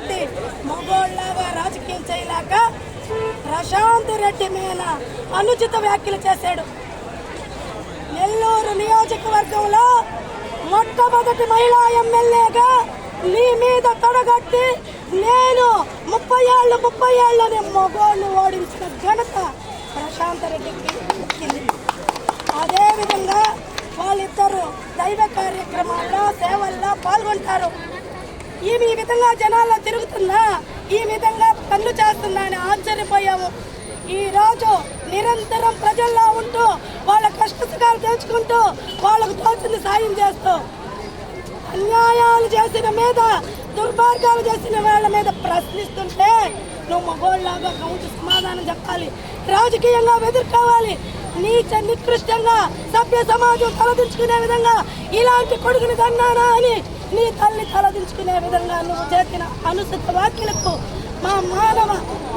రెడ్డి మగోళ్ళగా రాజకీయం చేయలేక ప్రశాంత్ రెడ్డి మీద అనుచిత వ్యాఖ్యలు చేశాడు. నెల్లూరు నియోజకవర్గంలో మొట్టమొదటి మహిళా ఎమ్మెల్యేగా నీ మీద తొడగట్టి నేను 30 ఏళ్ళని మగోళ్ళు ఓడించిన ఘనత ప్రశాంత్ రెడ్డికి దక్కింది. అదేవిధంగా వాళ్ళిద్దరూ దైవ కార్యక్రమాల్లో సేవల్లో పాల్గొంటారు. ఈ విధంగా జనాల్లో తిరుగుతున్నా, ఈ విధంగా పనులు చేస్తున్నా అని ఆశ్చర్యపోయాము. ఈరోజు నిరంతరం ప్రజల్లో ఉంటూ వాళ్ళ కష్టసుఖాలు తెలుసుకుంటూ వాళ్ళకు తోచింది సాయం చేస్తూ అన్యాయాలు చేసిన మీద, దుర్మార్గాలు చేసిన వాళ్ళ మీద ప్రశ్నిస్తుంటే నువ్వు మగోళ్ళలాగా కౌంటు సమాధానం చెప్పాలి, రాజకీయంగా ఎదుర్కోవాలి. నీచ నికృష్టంగా సభ్య సమాజం తలదించుకునే విధంగా ఇలాంటి కొడుకుని కన్నానా అని నీ తల్లి తలదించుకునే విధంగా నువ్వు చేసిన అనుచిత వ్యాఖ్యలకు మా మానవ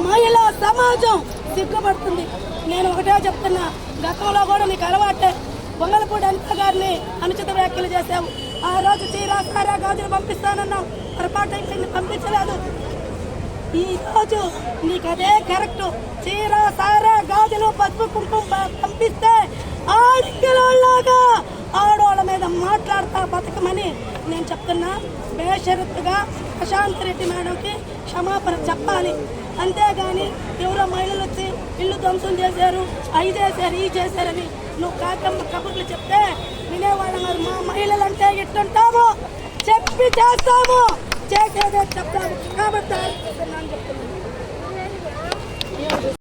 మహిళా సమాజం సిగ్గుపడుతుంది. నేను ఒకటే చెప్తున్నా, గతంలో కూడా నీకు అలవాటే. పొంగలపూడి అనిత గారిని అనుచిత వ్యాఖ్యలు చేశావు. ఆ రోజు చీర సారా గాజులు పంపిస్తానన్నావు, పొరపాటు అయిపోయింది, పంపించలేదు. ఈ రోజు నీకు అదే కరెక్ట్. చీర సారా గాజులు పసుపు కుంకుమ పంపిస్తే ఆడింగలాగా ఆడోళ్ళ మీద మాట్లాడతా బతకమని నేను చెప్తున్నా. బేషరత్తుగా ప్రశాంత్ రెడ్డి మేడంకి క్షమాపణ చెప్పాలి. అంతేగాని ఎవరో మహిళలు వచ్చి ఇల్లు ధ్వంసం చేశారు, అవి చేశారు, ఈ చేశారని నువ్వు కాకమ్మ కబుర్లు చెప్తే వినేవాళ్ళం. మా మహిళలంటే ఇట్టుంటాము, చెప్పి చేస్తాము, చేసేదే చెప్తాము కాబట్టి చెప్తున్నాను.